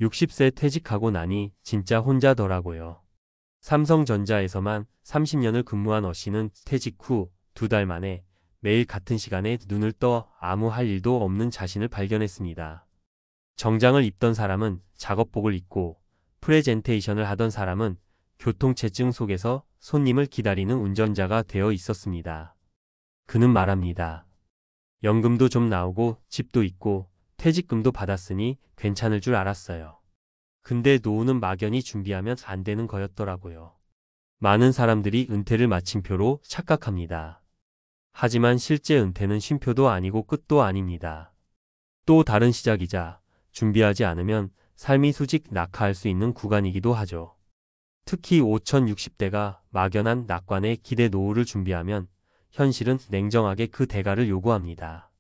60세 퇴직하고 나니 진짜 혼자더라고요. 삼성전자에서만 30년을 근무한 어씨는 퇴직 후 2달 만에 매일 같은 시간에 눈을 떠 아무 할 일도 없는 자신을 발견했습니다. 정장을 입던 사람은 작업복을 입고 프레젠테이션을 하던 사람은 교통체증 속에서 손님을 기다리는 운전자가 되어 있었습니다. 그는 말합니다. 연금도 좀 나오고 집도 있고 퇴직금도 받았으니 괜찮을 줄 알았어요. 근데 노후는 막연히 준비하면 안 되는 거였더라고요. 많은 사람들이 은퇴를 마침표로 착각합니다. 하지만 실제 은퇴는 쉼표도 아니고 끝도 아닙니다. 또 다른 시작이자 준비하지 않으면 삶이 수직 낙하할 수 있는 구간이기도 하죠. 특히 5060대가 막연한 낙관의 기대 노후를 준비하면 현실은 냉정하게 그 대가를 요구합니다.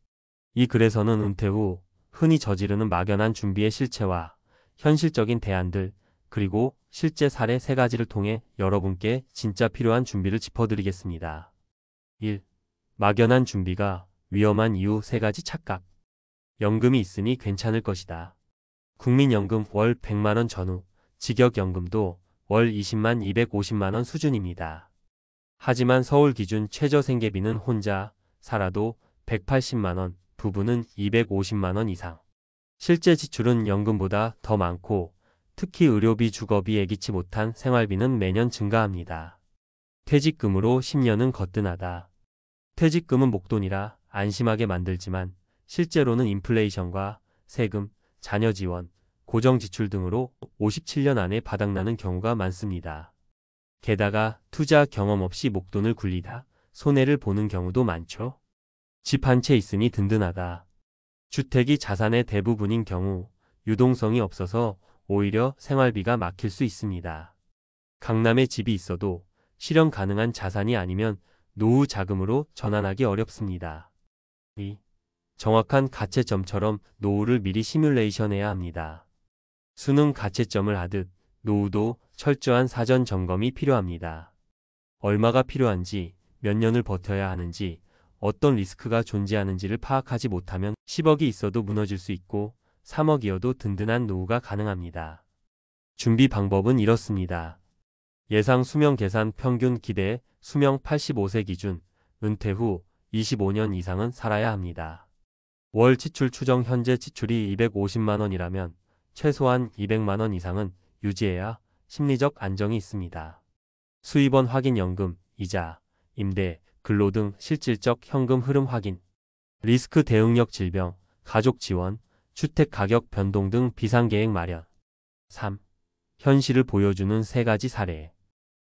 이 글에서는 은퇴 후 흔히 저지르는 막연한 준비의 실체와 현실적인 대안들, 그리고 실제 사례 3가지를 통해 여러분께 진짜 필요한 준비를 짚어드리겠습니다. 1. 막연한 준비가 위험한 이유 3가지 착각. 연금이 있으니 괜찮을 것이다. 국민연금 월 100만원 전후, 직역연금도 월 20만 250만원 수준입니다. 하지만 서울 기준 최저생계비는 혼자 살아도 180만원, 부부는 250만원 이상. 실제 지출은 연금보다 더 많고 특히 의료비, 주거비, 예기치 못한 생활비는 매년 증가합니다. 퇴직금으로 10년은 거뜬하다. 퇴직금은 목돈이라 안심하게 만들지만 실제로는 인플레이션과 세금, 자녀 지원, 고정지출 등으로 57년 안에 바닥나는 경우가 많습니다. 게다가 투자 경험 없이 목돈을 굴리다 손해를 보는 경우도 많죠. 집 한 채 있으니 든든하다. 주택이 자산의 대부분인 경우 유동성이 없어서 오히려 생활비가 막힐 수 있습니다. 강남에 집이 있어도 실현 가능한 자산이 아니면 노후 자금으로 전환하기 어렵습니다. 2. 정확한 가채점처럼 노후를 미리 시뮬레이션해야 합니다. 수능 가채점을 하듯 노후도 철저한 사전 점검이 필요합니다. 얼마가 필요한지, 몇 년을 버텨야 하는지, 어떤 리스크가 존재하는지를 파악하지 못하면 10억이 있어도 무너질 수 있고 3억이어도 든든한 노후가 가능합니다. 준비 방법은 이렇습니다. 예상 수명 계산 평균 기대 수명 85세 기준, 은퇴 후 25년 이상은 살아야 합니다. 월 지출 추정 현재 지출이 250만원이라면 최소한 200만원 이상은 유지해야 심리적 안정이 있습니다. 수입원 확인 연금, 이자, 임대, 근로 등 실질적 현금 흐름 확인, 리스크 대응력 질병, 가족 지원, 주택 가격 변동 등 비상계획 마련. 3. 현실을 보여주는 3가지 사례.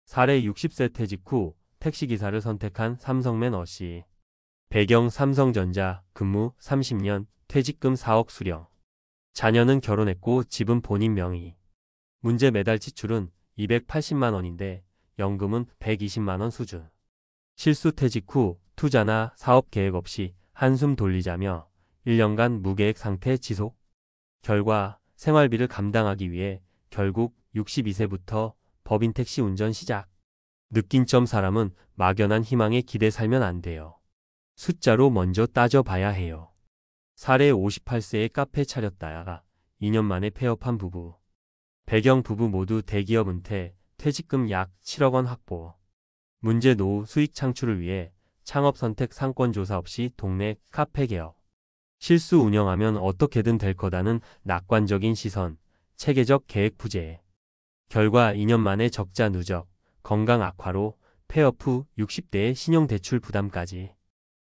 사례 60세 퇴직 후 택시기사를 선택한 삼성맨 어씨. 배경 삼성전자, 근무 30년, 퇴직금 4억 수령. 자녀는 결혼했고 집은 본인 명의. 문제 매달 지출은 280만원인데 연금은 120만원 수준. 실수 퇴직 후 투자나 사업 계획 없이 한숨 돌리자며 1년간 무계획 상태 지속. 결과 생활비를 감당하기 위해 결국 62세부터 법인 택시 운전 시작. 느낀 점 사람은 막연한 희망에 기대 살면 안 돼요. 숫자로 먼저 따져봐야 해요. 사례 58세에 카페 차렸다가 2년 만에 폐업한 부부. 배경 부부 모두 대기업 은퇴, 퇴직금 약 7억 원 확보. 문제 노후 수익 창출을 위해 창업 선택 상권 조사 없이 동네 카페 개업. 실수 운영하면 어떻게든 될 거다는 낙관적인 시선, 체계적 계획 부재. 결과 2년 만에 적자 누적, 건강 악화로 폐업 후 60대의 신용대출 부담까지.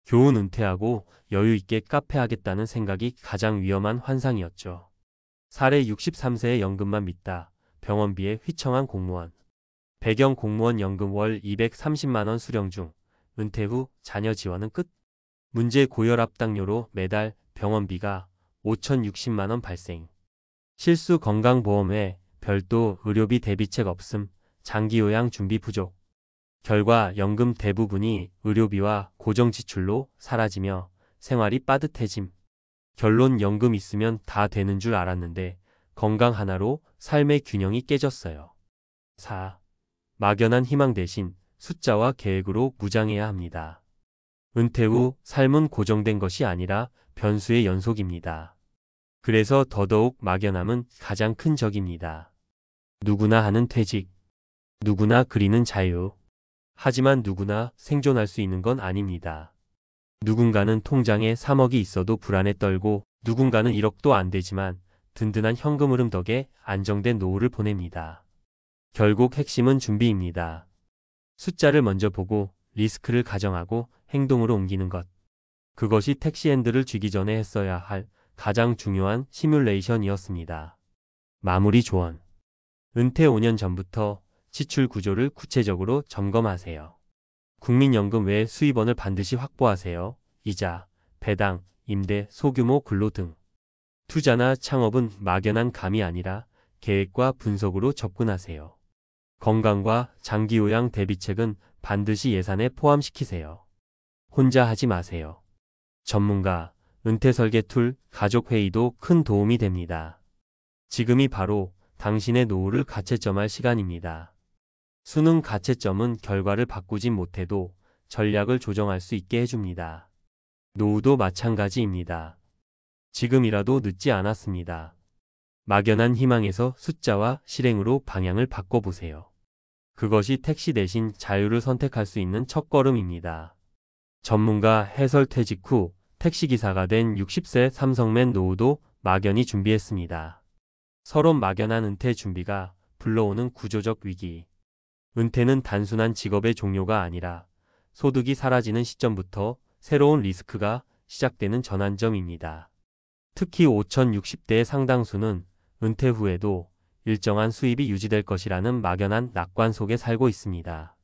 교훈 은퇴하고 여유 있게 카페 하겠다는 생각이 가장 위험한 환상이었죠. 사례 63세의 연금만 믿다. 병원비에 휘청한 공무원. 배경 공무원 연금 월 230만원 수령 중. 은퇴 후 자녀 지원은 끝. 문제 고혈압 당뇨로 매달 병원비가 5,060만원 발생. 실수 건강보험에 별도 의료비 대비책 없음. 장기요양 준비 부족. 결과 연금 대부분이 의료비와 고정지출로 사라지며 생활이 빠듯해짐. 결론 연금 있으면 다 되는 줄 알았는데 건강 하나로 삶의 균형이 깨졌어요. 4. 막연한 희망 대신 숫자와 계획으로 무장해야 합니다. 은퇴 후 삶은 고정된 것이 아니라 변수의 연속입니다. 그래서 더더욱 막연함은 가장 큰 적입니다. 누구나 하는 퇴직, 누구나 그리는 자유. 하지만 누구나 생존할 수 있는 건 아닙니다. 누군가는 통장에 3억이 있어도 불안에 떨고 누군가는 1억도 안 되지만 든든한 현금 흐름 덕에 안정된 노후를 보냅니다. 결국 핵심은 준비입니다. 숫자를 먼저 보고 리스크를 가정하고 행동으로 옮기는 것. 그것이 택시핸들을 쥐기 전에 했어야 할 가장 중요한 시뮬레이션이었습니다. 마무리 조언. 은퇴 5년 전부터 지출 구조를 구체적으로 점검하세요. 국민연금 외 수입원을 반드시 확보하세요. 이자, 배당, 임대, 소규모 근로 등. 투자나 창업은 막연한 감이 아니라 계획과 분석으로 접근하세요. 건강과 장기요양 대비책은 반드시 예산에 포함시키세요. 혼자 하지 마세요. 전문가, 은퇴 설계 툴, 가족회의도 큰 도움이 됩니다. 지금이 바로 당신의 노후를 가채점할 시간입니다. 수능 가채점은 결과를 바꾸진 못해도 전략을 조정할 수 있게 해줍니다. 노후도 마찬가지입니다. 지금이라도 늦지 않았습니다. 막연한 희망에서 숫자와 실행으로 방향을 바꿔보세요. 그것이 택시 대신 자유를 선택할 수 있는 첫걸음입니다. 전문가 해설 퇴직 후 택시기사가 된 60세 삼성맨 노후도 막연히 준비했습니다. 서론 막연한 은퇴 준비가 불러오는 구조적 위기. 은퇴는 단순한 직업의 종료가 아니라 소득이 사라지는 시점부터 새로운 리스크가 시작되는 전환점입니다. 특히 5060대의 상당수는 은퇴 후에도 일정한 수입이 유지될 것이라는 막연한 낙관 속에 살고 있습니다.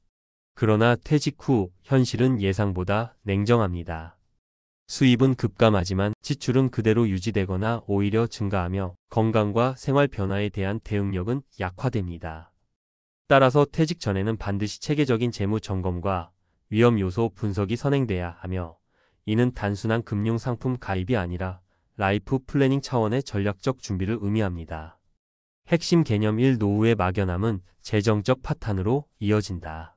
그러나 퇴직 후 현실은 예상보다 냉정합니다. 수입은 급감하지만 지출은 그대로 유지되거나 오히려 증가하며 건강과 생활 변화에 대한 대응력은 약화됩니다. 따라서 퇴직 전에는 반드시 체계적인 재무 점검과 위험 요소 분석이 선행돼야 하며 이는 단순한 금융 상품 가입이 아니라 라이프 플래닝 차원의 전략적 준비를 의미합니다. 핵심 개념 1. 노후의 막연함은 재정적 파탄으로 이어진다.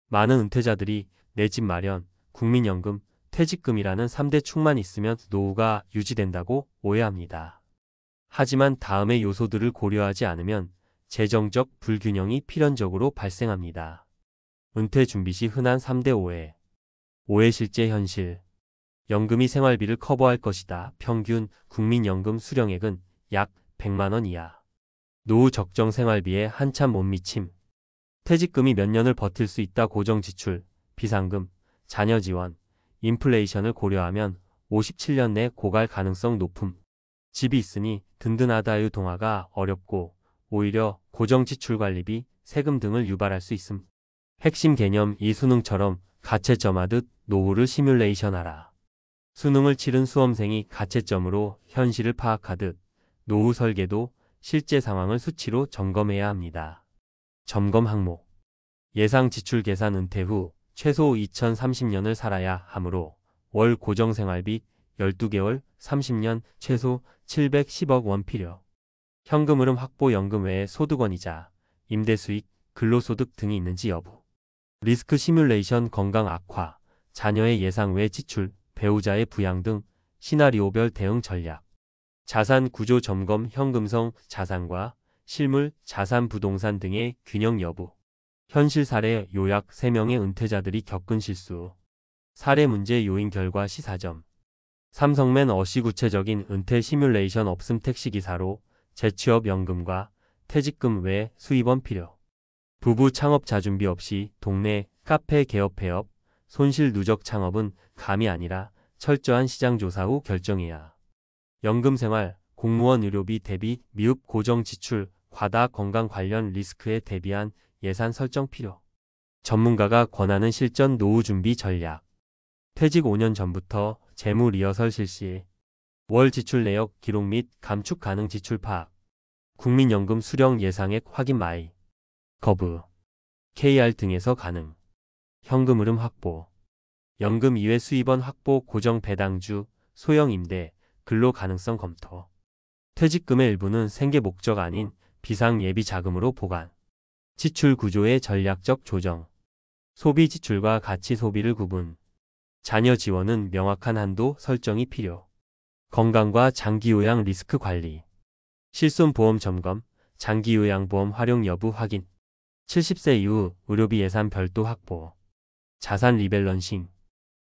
많은 은퇴자들이 내 집 마련, 국민연금, 퇴직금이라는 3대 축만 있으면 노후가 유지된다고 오해합니다. 하지만 다음의 요소들을 고려하지 않으면 재정적 불균형이 필연적으로 발생합니다. 은퇴 준비 시 흔한 3대 오해. 오해 실제 현실. 연금이 생활비를 커버할 것이다. 평균 국민연금 수령액은 약 100만 원 이하. 노후 적정 생활비에 한참 못 미침. 퇴직금이 몇 년을 버틸 수 있다. 고정 지출, 비상금, 자녀 지원, 인플레이션을 고려하면 57년 내 고갈 가능성 높음. 집이 있으니 든든하다. 유동화가 어렵고 오히려 고정 지출 관리비, 세금 등을 유발할 수 있음. 핵심 개념 이 수능처럼 가채점하듯 노후를 시뮬레이션하라. 수능을 치른 수험생이 가채점으로 현실을 파악하듯 노후 설계도 실제 상황을 수치로 점검해야 합니다. 점검 항목. 예상 지출 계산. 은퇴 후 최소 2030년을 살아야 하므로 월 고정생활비 12개월 30년 최소 710억 원 필요. 현금 흐름 확보. 연금 외에 소득원이자, 임대수익, 근로소득 등이 있는지 여부. 리스크 시뮬레이션. 건강 악화, 자녀의 예상 외 지출, 배우자의 부양 등 시나리오별 대응 전략. 자산 구조 점검. 현금성 자산과 실물, 자산, 부동산 등의 균형 여부. 현실 사례 요약. 3명의 은퇴자들이 겪은 실수. 사례 문제 요인 결과 시사점. 삼성맨 어시 구체적인 은퇴 시뮬레이션 없음. 택시기사로 재취업 연금과 퇴직금 외 수입원 필요. 부부 창업자 준비 없이 동네 카페 개업 폐업. 손실 누적. 창업은 감이 아니라 철저한 시장 조사 후 결정해야. 연금생활, 공무원 의료비 대비 미흡 고정 지출, 과다 건강 관련 리스크에 대비한 예산 설정 필요. 전문가가 권하는 실전 노후 준비 전략. 퇴직 5년 전부터 재무 리허설 실시. 월 지출 내역 기록 및 감축 가능 지출 파악. 국민연금 수령 예상액 확인. 마이 거브, KR 등에서 가능. 현금 흐름 확보. 연금 이외 수입원 확보. 고정 배당주, 소형 임대, 근로 가능성 검토. 퇴직금의 일부는 생계 목적 아닌 비상 예비 자금으로 보관. 지출 구조의 전략적 조정. 소비 지출과 가치 소비를 구분. 자녀 지원은 명확한 한도 설정이 필요. 건강과 장기요양 리스크 관리, 실손보험 점검, 장기요양보험 활용 여부 확인, 70세 이후 의료비 예산 별도 확보, 자산 리밸런싱,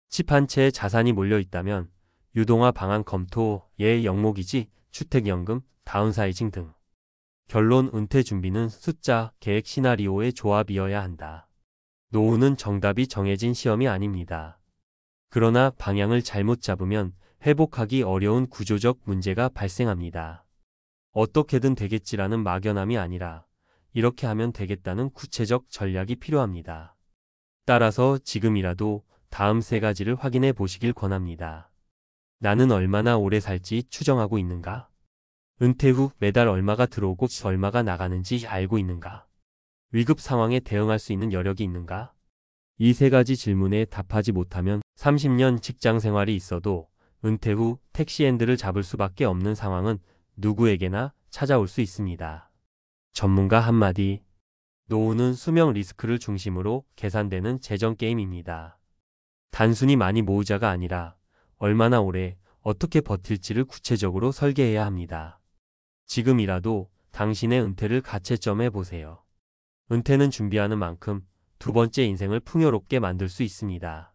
집 한 채에 자산이 몰려 있다면 유동화 방안 검토, 예 영목이지, 주택연금, 다운사이징 등. 결론 은퇴 준비는 숫자, 계획 시나리오의 조합이어야 한다. 노후는 정답이 정해진 시험이 아닙니다. 그러나 방향을 잘못 잡으면 회복하기 어려운 구조적 문제가 발생합니다. 어떻게든 되겠지라는 막연함이 아니라 이렇게 하면 되겠다는 구체적 전략이 필요합니다. 따라서 지금이라도 다음 세 가지를 확인해 보시길 권합니다. 나는 얼마나 오래 살지 추정하고 있는가? 은퇴 후 매달 얼마가 들어오고 얼마가 나가는지 알고 있는가? 위급 상황에 대응할 수 있는 여력이 있는가? 이 세 가지 질문에 답하지 못하면 30년 직장 생활이 있어도 은퇴 후 택시핸들을 잡을 수밖에 없는 상황은 누구에게나 찾아올 수 있습니다. 전문가 한마디. 노후는 수명 리스크를 중심으로 계산되는 재정 게임입니다. 단순히 많이 모으자가 아니라 얼마나 오래 어떻게 버틸지를 구체적으로 설계해야 합니다. 지금이라도 당신의 은퇴를 가채점해 보세요. 은퇴는 준비하는 만큼 두 번째 인생을 풍요롭게 만들 수 있습니다.